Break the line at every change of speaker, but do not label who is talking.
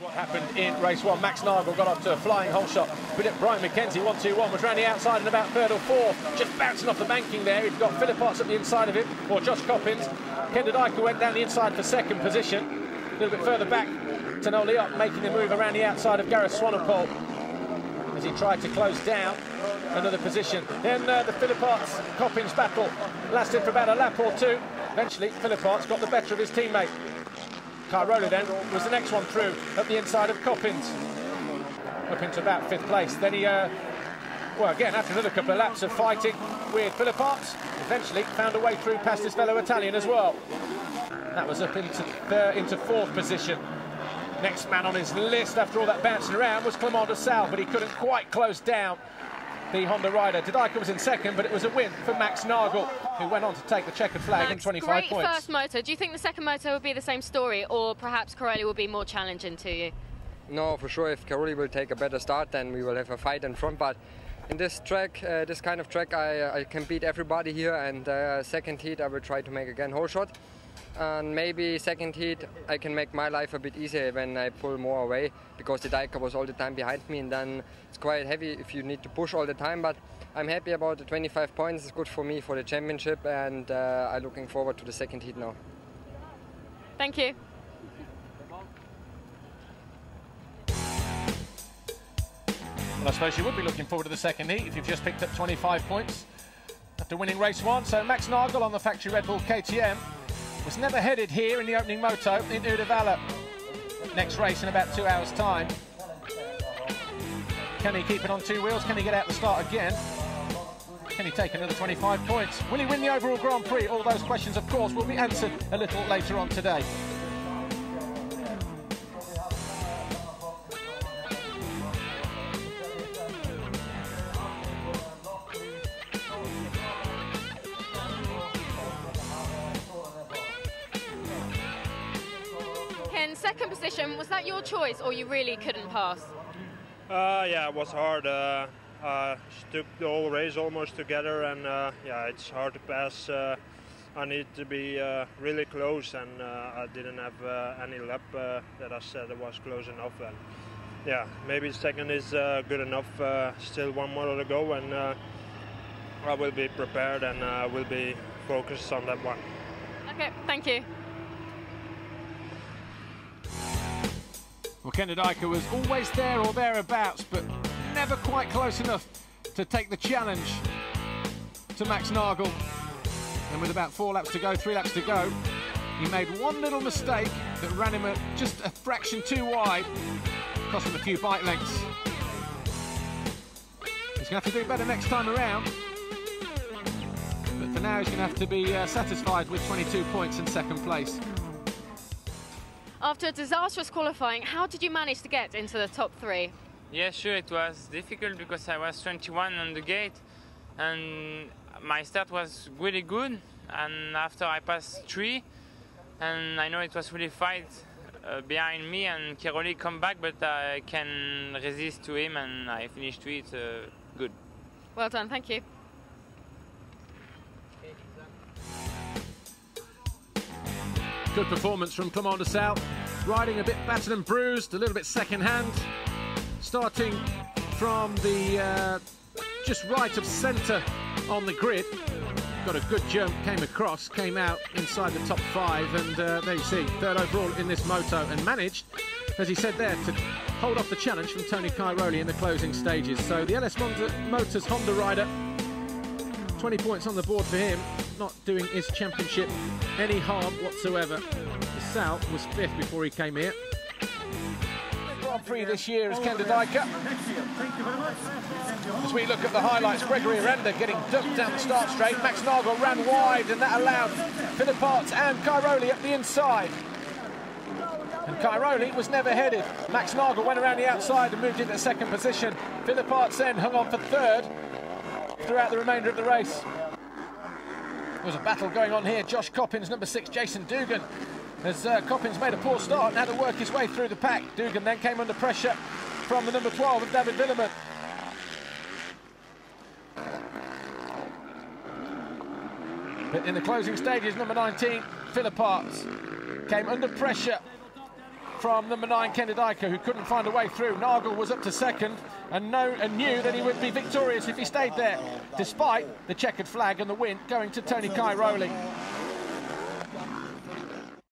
What happened in race one? Max Nagel got off to a flying hole shot. Brian McKenzie, 1-2-1, was round the outside and about third or fourth. Just bouncing off the banking there. He's got Philip Arts up the inside of him, or Josh Coppins. Kendra Dyker went down the inside for second position. A little bit further back to Noel Leop, making the move around the outside of Gareth Swanepoel as he tried to close down another position. Then the Philip Arts Coppins battle lasted for about a lap or two. Eventually, Philip Arts got the better of his teammate. Cairoli then was the next one through at the inside of Coppins, up into about fifth place. Then he, well, again, after another couple of laps of fighting with Philip Arts, eventually found a way through past his fellow Italian as well. That was up into fourth position. Next man on his list after all that bouncing around was Clement de Sal, but he couldn't quite close down the Honda rider. De Dyker was in second, but it was a win for Max Nagel, who went on to take the checkered flag in 25 points.
Great first moto. Do you think the second moto will be the same story, or perhaps Cairoli will be more challenging to you?
No, for sure. If Cairoli will take a better start, then we will have a fight in front. But in this track, this kind of track, I can beat everybody here. And second heat, I will try to make again whole shot. And maybe second heat, I can make my life a bit easier when I pull more away, because the Dyker was all the time behind me, and then it's quite heavy if you need to push all the time. But I'm happy about the 25 points. It's good for me for the championship, and I'm looking forward to the second heat now.
Thank you.
Well, I suppose you would be looking forward to the second heat if you've just picked up 25 points after winning race one. So Max Nagel on the factory Red Bull KTM was never headed here in the opening moto in Uddevalla. Next race in about 2 hours' time. Can he keep it on two wheels? Can he get out the start again? Can he take another 25 points? Will he win the overall Grand Prix? All those questions, of course, will be answered a little later on today.
Second position, was that your choice, or you really couldn't pass?
Yeah, it was hard. Took the whole race almost together, and yeah, it's hard to pass. I need to be really close, and I didn't have any lap that I said it was close enough. And yeah, maybe second is good enough. Still one more to go, and I will be prepared, and I will be focused on that one.
Okay, thank you.
Well, Kendra Dyker was always there or thereabouts, but never quite close enough to take the challenge to Max Nagel. And with about 4 laps to go, 3 laps to go, he made one little mistake that ran him just a fraction too wide, cost him a few bike lengths. He's going to have to do better next time around. But for now, he's going to have to be satisfied with 22 points in second place.
After a disastrous qualifying, how did you manage to get into the top 3?
Yeah, sure, it was difficult because I was 21 on the gate, and my start was really good, and after I passed 3, and I know it was really fight behind me, and Cairoli come back, but I can resist to him, and I finished 3, it's good.
Well done, thank you.
Good performance from Clement de Sal, riding a bit battered and bruised, a little bit second-hand, starting from the just right of centre on the grid. Got a good jump, came across, came out inside the top 5, and there you see, third overall in this moto, and managed, as he said there, to hold off the challenge from Tony Cairoli in the closing stages. So the LS Motors Honda rider, 20 points on the board for him, not doing his championship any harm whatsoever. De Sal was 5th before he came here. Grand Prix this year is Kendra Dyker. As we look at the highlights, Gregory Aranda getting dumped down the start straight. Max Nagel ran wide, and that allowed Philip Arts and Cairoli at the inside. And Cairoli was never headed. Max Nagel went around the outside and moved into second position. Philip Arts then hung on for third throughout the remainder of the race. There was a battle going on here. Josh Coppins, number 6, Jason Dugan. As Coppins made a poor start and had to work his way through the pack. Dugan then came under pressure from the number 12 of David Willeman. But in the closing stages, number 19, Philip Arts, came under pressure from number 9, Kendedijker, who couldn't find a way through. Nagel was up to second and knew that he would be victorious if he stayed there, despite the checkered flag and the win going to Tony Cairoli.